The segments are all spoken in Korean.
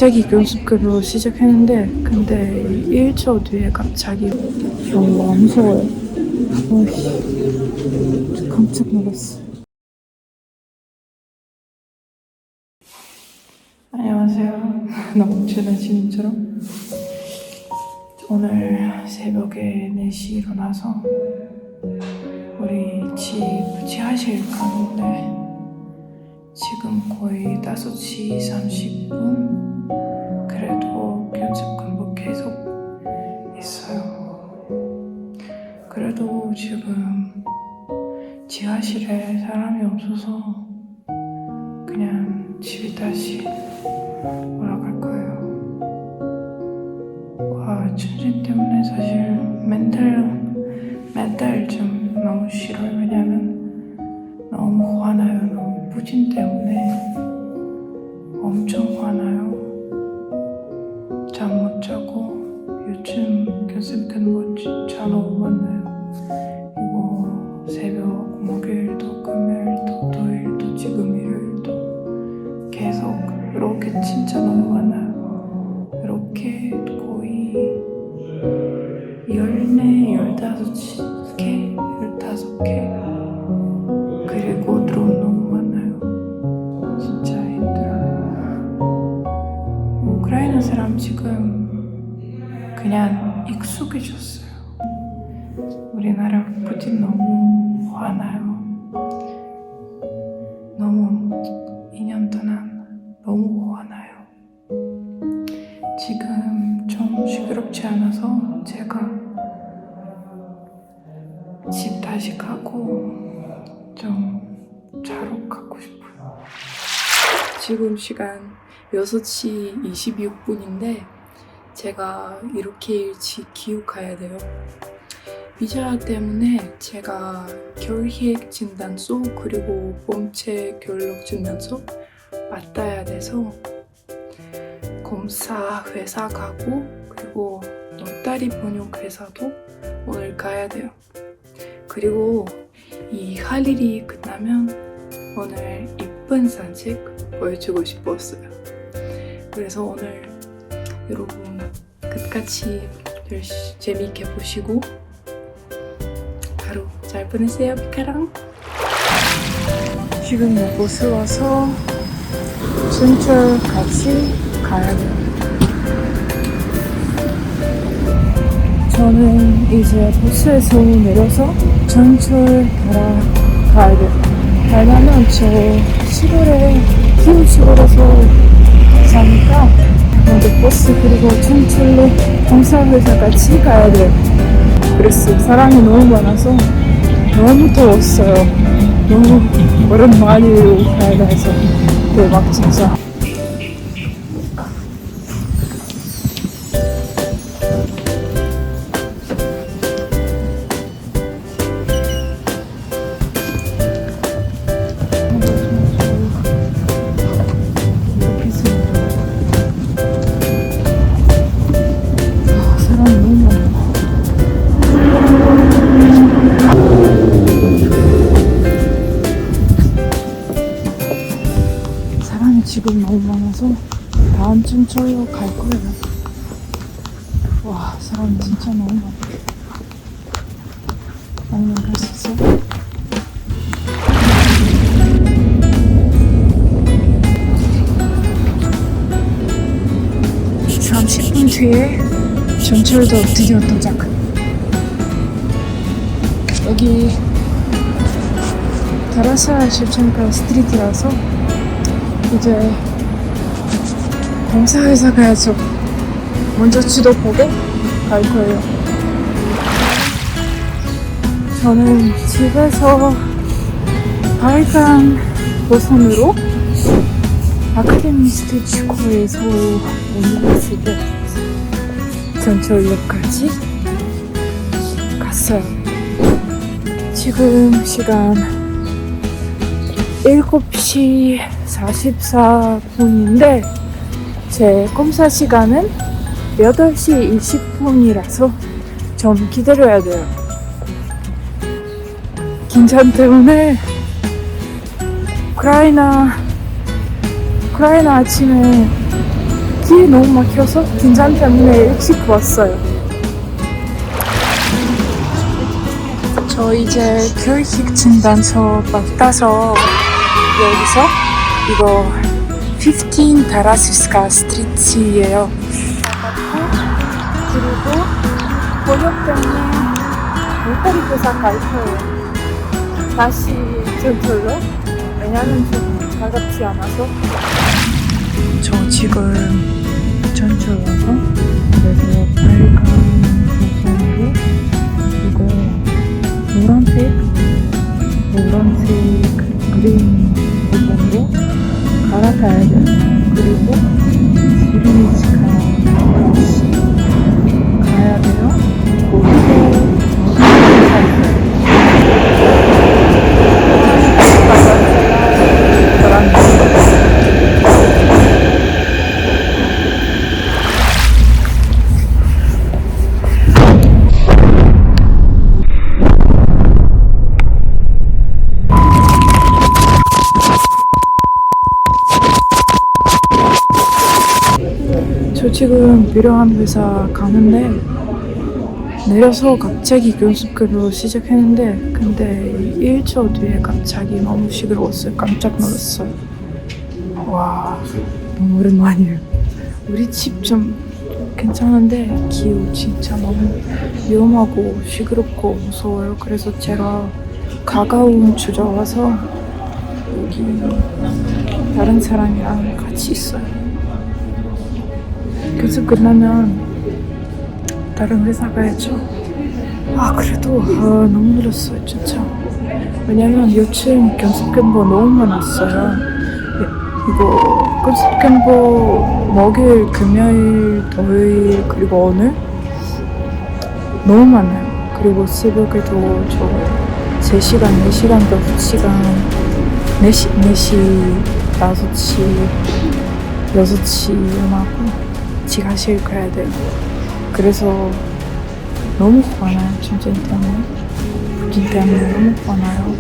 갑자기 교습근으로 시작했는데 근데 1초 뒤에 갑자기 너무 무서워요. 어이씨, 깜짝 놀랐어. 안녕하세요. 너무 친한 시민처럼. 오늘 새벽에 4시 일어나서 우리 집 지하실 가는데 지금 거의 5시 30분. 그래도 교습근무 계속 있어요. 그래도 지금 지하실에 사람이 없어서 그냥 집에 다시 올라갈 거예요. 와, 천재 때문에 사실 멘탈 좀 너무 싫어요. 왜냐면 너무 화나요. 너무 부진 때문에 엄청 화나요. 잠 못 자고 요즘 교습근무 진짜 너무 많아요. 이거 새벽 목요일도 금요일도 토요일도 지금 일요일도 계속 이렇게 진짜 너무 많아요. 이렇게 거의 15개 그리고 드론 너무 많아요. 진짜 힘들어요. 우크라이나 사람 지금 그냥 익숙해졌어요. 우리나라 푸틴 너무 화나요. 너무 2년 동안 너무 화나요. 지금 좀 시끄럽지 않아서 제가 집 다시 가고 좀 자러 가고 싶어요. 지금 시간 6시 26분인데 제가 이렇게 일찍 기억해야 돼요. 비자 때문에 제가 결핵 진단서 그리고 범죄 결력 진단서 받아야 돼서 검사 회사 가고 그리고 노타리 번역 회사도 오늘 가야 돼요. 그리고 이 할 일이 끝나면 오늘 이쁜 산책 보여주고 싶었어요. 그래서 오늘 여러분 끝까지 재미있게 보시고 하루 잘 보내세요. 피카랑. 지금 버스 와서 순천 같이 가야 돼요. 저는 이제 버스에서 내려서 전철 가야 돼요. 왜냐면 저 시골에 긴 시골에서 사니까 먼저 버스 그리고 전철로 공사회사 같이 가야 돼요. 그래서 사람이 너무 많아서 너무 더웠어요. 너무 오랜만이에요. 우크라이나에서. 대박 진짜. 지금 너무 많아서 다음 전철로 갈 거예요. 와, 사람 진짜 너무 많아. 아니면 갈 수 있어? 한 10분 뒤에 전철도 드디어 도착. 여기 타라사 셰프첸카 스트리트라서 이제 공사회사 가야죠. 먼저 지도 보고 갈 거예요. 저는 집에서 발간 노선으로 아카데미 스테이치코에서 university 전철역까지 갔어요. 지금 시간 7시 44분인데 제 검사 시간은 8시 20분이라서 좀 기다려야 돼요. 긴장 때문에 우크라이나 아침에 길이 너무 막혀서 긴장 때문에 일찍 왔어요. 저 이제 교육 진단서 받아서 여기서 이거 15 다라시스카 스트리트예요. 그리고 번역 때문에 모터리교사 갈 거예요. 다시 전철로. 왜냐면 좀 차갑지 않아서. 저 지금 전철 와서 그래서 빨간 부분으로 이거 노란색 그린 부분으로 갈아타야 돼요. 그리고 지리미치카 가야 돼요. 거기서 저 지금 필요한 회사 가는데 내려서 갑자기 교습근으로 시작했는데 근데 1초 뒤에 갑자기 너무 시끄러웠어요. 깜짝 놀랐어요. 와 너무 오랜만이에요. 우리 집 좀 괜찮은데 기후 진짜 너무 위험하고 시끄럽고 무서워요. 그래서 제가 가까운 주저 와서 여기 다른 사람이랑 같이 있어요. 교습 끝나면 다른 회사 가야죠. 그래도 너무 늘었어요 진짜. 왜냐면 요즘 교습근무 너무 많았어요. 이거 교습근무 목요일, 금요일, 토요일 그리고 오늘 너무 많아요. 그리고 새벽에도 저 3시간, 4시간, 5시간 4시, 5시, 6시 일어나고 지하실 가야 돼요. 그래서 너무 화나요. 진짜 때문에. 부진 때문에 너무 화나요.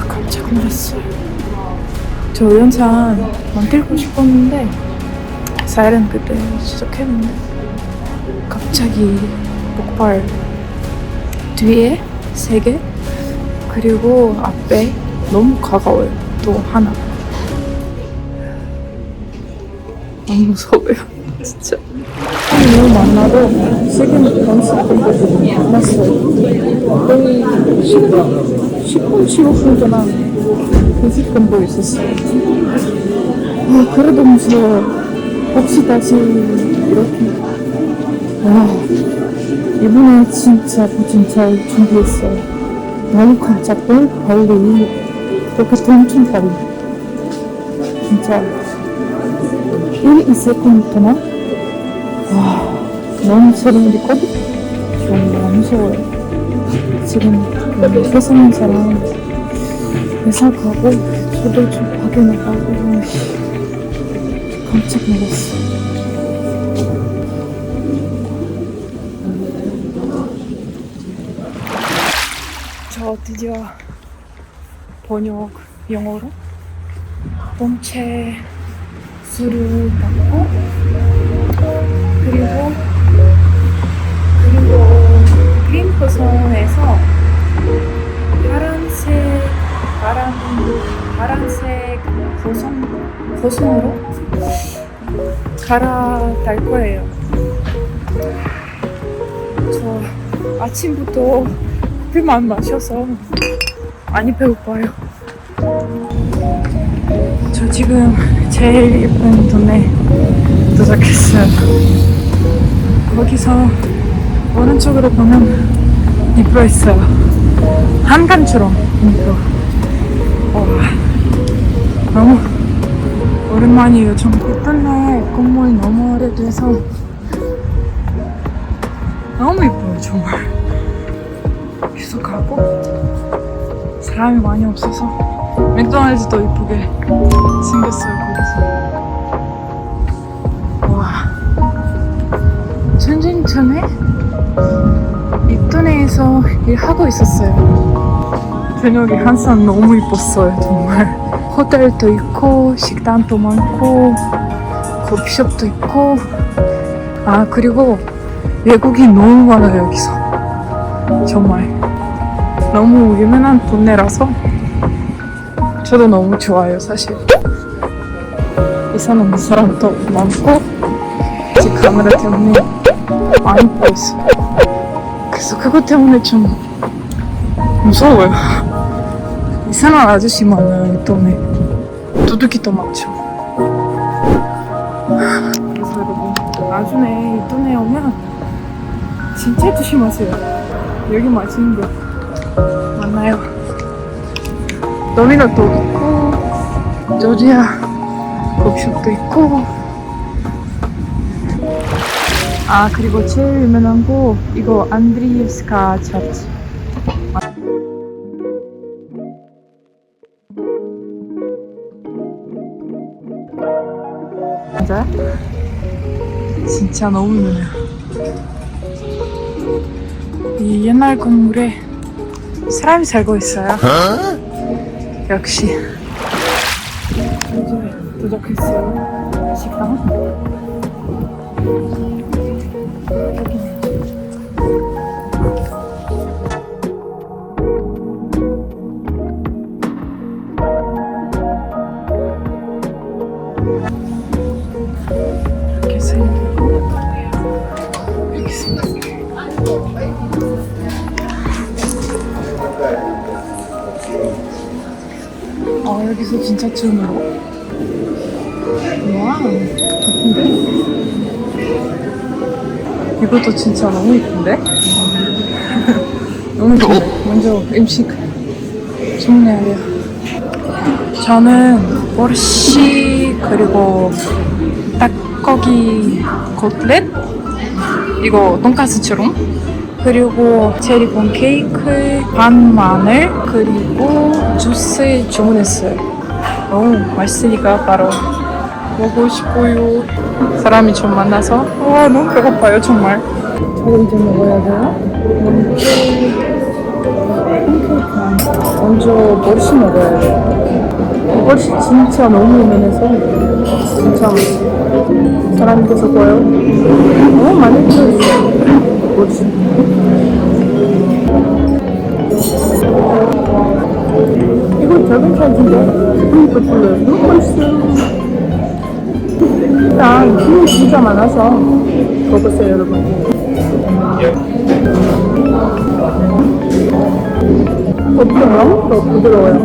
깜짝 놀랐어요. 저 영상 만들고 싶었는데 사일은 그때 시작했는데 갑자기 폭발 뒤에 3개 그리고 앞에 너무 가까워요. 또 하나. 너무 무서워요. 진짜. 너무 만나도 지금 연습을 만났어요. 거의 10분, 15분 동안 교습근무 있었어요. 그래도 무서워요. 혹시 다시 이렇게. 이번에 진짜 부진 잘 준비했어요. 너무 깜짝 빨리 이렇게 엄청 빨리. 진짜 1, 2세컨드 동안 너무 소름 돋거든? 너무 무서워요. 지금 회사 있는 사람 회사 가고 저도 좀 밖에 나가고 깜짝 놀랐어. 저 드디어 번역 영어로 본체 수를 받고 그리고 그린포선에서 파란색 보선으로 갈아탈 거예요. 저 아침부터 커피만 마셔서 많이 배고파요. 저 지금 제일 예쁜 동네 도착했어요. 거기서 오른쪽으로 보면 니프로 있어요. 한강처럼 니프로. 너무 오랜만이에요. 좀 이쁜데 건물이 너무 오래돼서 너무 이뻐요 정말. 계속 가고 사람이 많이 없어서 맥도날드도 이쁘게 생겼어요 거기서. 전쟁 전에 입도내에서 일하고 있었어요. 저녁에 항상 너무 이뻤어요 정말. 호텔도 있고 식당도 많고 커피숍도 있고 아 그리고 외국인 너무 많아요 여기서 정말 너무 유명한 동네라서 저도 너무 좋아요 사실 이사는 사람도 많고 제 카메라 때문에 많이 보였어 그래서 그것 때문에 좀 무서워요 이상한 아저씨 많아요 이 동네 도둑이도 많죠 그래서 여러분 나중에 이 동네에 오면 진짜 조심하세요 여기 맛있는 거 많아요 도미노도 있고 조지아 커피숍도 있고 아 그리고 제일 유명한 거 이거 안드리ев스카 처치 맞아요? 진짜 너무 유명해요 이 옛날 건물에 사람이 살고 있어요 역시 이제 도착했어요 식당 이렇게 생기고 이렇게 생겼어요 여기서 진짜 처음으로 와 예쁜데? 이것도 진짜 너무 예쁜데? 너무 예쁜데? 먼저 음식 주문해야 저는 보르시 그리고 닭고기 코틀렛 이거 돈까스처럼 그리고 체리본 케이크 반 마늘 그리고 주스 주문했어요 너무 맛있으니까 바로 먹고 싶어요 사람이 좀 많아서 와 너무 배고파요 정말 저 이제 먹어야 돼요 팬케이크 먼저 머리씨 먹어야 돼요 머리씨 진짜 너무 유명해서 진짜 맛있어요 사람이 계속 와요 너무 많이 들어있어요 머리씨 이거 작은 사이즈인데 그러니까 별로요 너무 맛있어요 일단 기름이 진짜 많아서 먹었어요 여러분 고기가 너무 더 부드러워요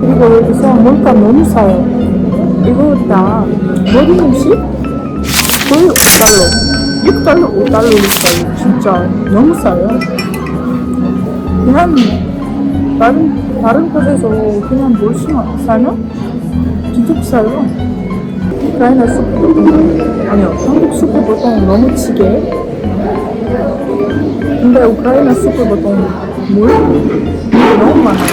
그리고 여기서 물가 너무 싸요 이거 다 모든 음식 거의 5달러 6달러 5달러니까 진짜 너무 싸요 그냥 다른 곳에서 그냥 물수만 사면 진짜 비싸요 우크라이나 수프 아니요 한국 수프 보통 너무 지게 근데 우크라이나 수프 보통 물이 너무 많아요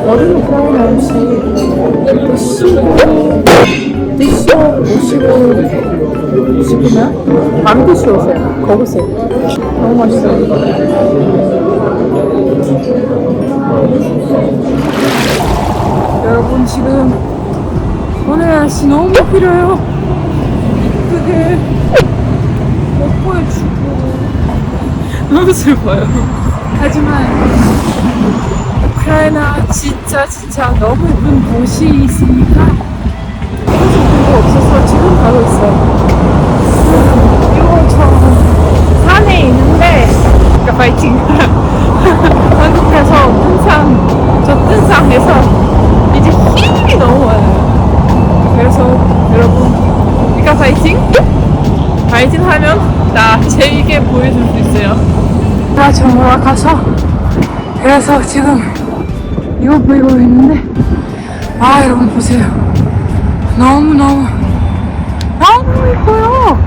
모든 우크라이나 음식 드시고 싶으면 바로 드셔오세요. 먹으세요. 너무 맛있어요. 여러분 지금 오늘 날씨 너무 필요해요. 그게 못 보여주고 너무 슬퍼요. 하지만 우크라이나 진짜 너무 예쁜 곳이 있으니까 그래서 그거 없어서 지금 가고 있어요. 이거 저 산에 있는데 그러니까 파이팅 한국에서 등산에서 이제 힘이 너무 많아요. 그래서 여러분 이거 파이팅 하면 나 재밌게 보여줄 수 있어요. 나 정말 가서 그래서 지금 이거 보이고 있는데 아 여러분 보세요 너무 예뻐요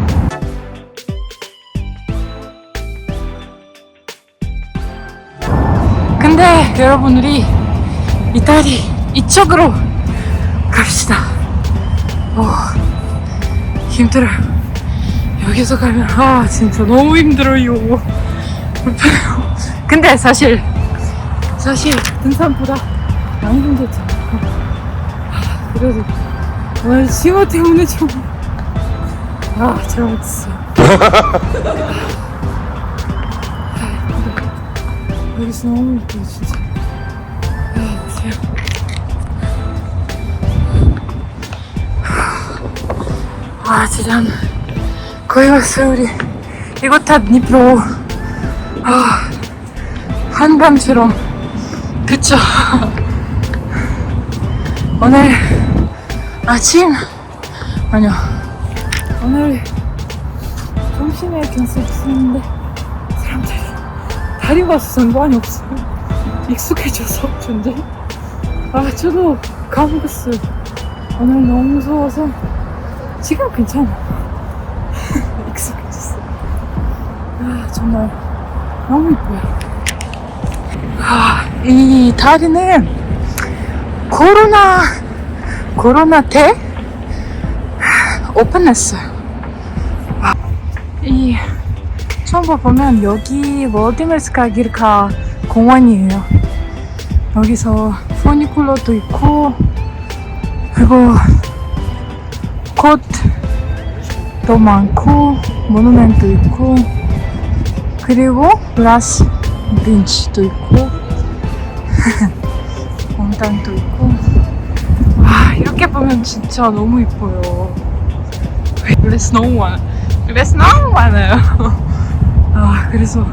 근데 여러분 우리 이쪽으로 갑시다. 힘들어요. 여기서 가면 진짜 너무 힘들어요. 불편해요. 근데 사실 등산보다 안 힘들죠. 그래도 오늘 징어 때문에 좀 잘못했어요. 여기서 너무 예뻐요 진짜. 진짜 거의 왔어요 우리. 이거 다 드니프로. 한밤처럼. 그쵸? 오늘 아침 아니요 오늘 점심에 괜찮았는데 사람들이 다리가 상관이 없어요. 익숙해져서 전제. 저도 까먹었어요. 오늘 너무 무서워서 지금 괜찮아. 익숙해졌어. 정말 너무 이뻐요. 이 다리는 코로나 때 오픈했어요. 이 처음 보면 여기 월드메스카 기르카 공원이에요. 여기서 포니쿨러도 있고 그리고 꽃도 많고 모누멘트 있고 그리고 glass 벤치도 있고 공단도 있고. 이렇게 보면 진짜 너무 이뻐요. 글래스 너무 많아요. 그래서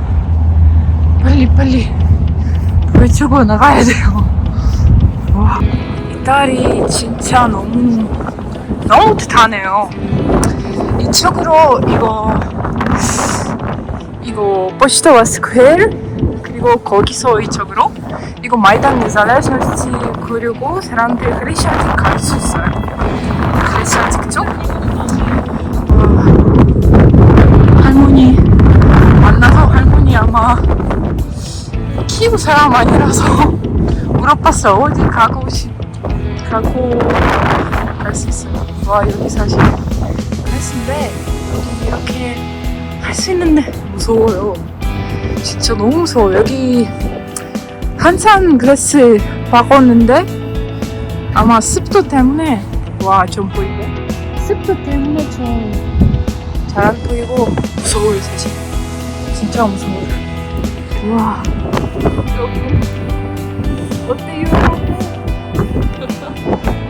빨리 외치고 나가야 돼요. 이 다리 진짜 너무 뜻하네요. 이쪽으로 이거 포시토와 스퀘어 그리고 거기서 이쪽으로 이거 마이단 네잘레설지 그리고 사람들 그레시아틱 갈 수 있어요. 그레시아틱 쪽 할머니 만나서 할머니 아마 키우 사람 아니라서 물어봤어요. 어디 가고 갈 수 있어요. 여기 사실 할수인데 여기 이렇게 할 수 있는데 무서워요. 진짜 너무 무서워. 여기 한산 그래스 박았는데 아마 습도 때문에 좀 보이고 습도 때문에 좀 잘 안 보이고 무서워요 사실. 진짜 무서워요. 여기 어때요?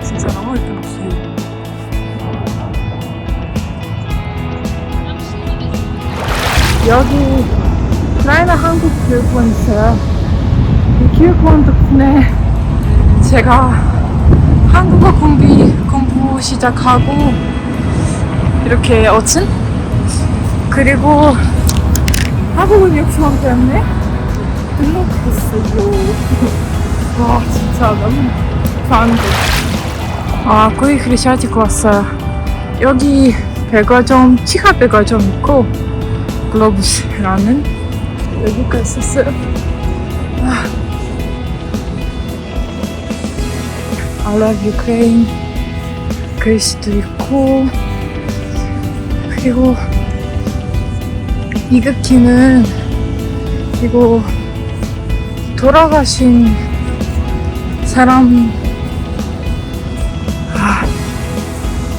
진짜 너무 예쁜 뷰. 여기 우크라이나 한국 교육원 있어요. 이 교육원 덕분에 제가 한국어 공부 시작하고 이렇게 그리고 한국어 교육원 때문에 등록했어요. 진짜 너무 좋은데. 거의 크리샤티코 왔어요. 여기 백화점, 치카 백화점 있고 글로브스라는 여기가 있었어요. I love Ukraine 글씨도 있고 그리고 이극기는 이거 돌아가신 사람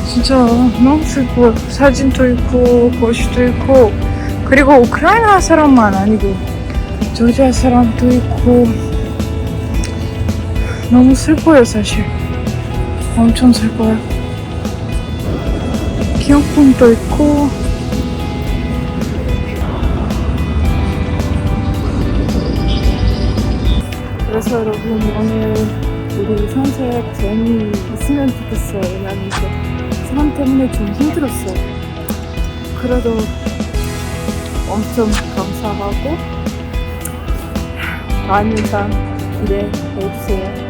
진짜 너무 슬퍼요. 사진도 있고 글씨도 있고 그리고 우크라이나 사람만 아니고 조지아 사람도 있고 너무 슬퍼요 사실. 엄청 슬퍼요. 기념품도 있고 그래서 여러분 오늘 우리 산책 재미있으면 좋겠어요. 왜냐면 사람 때문에 좀 힘들었어요. 그래도 엄청 감사하고 많은 사람 기대해주세요.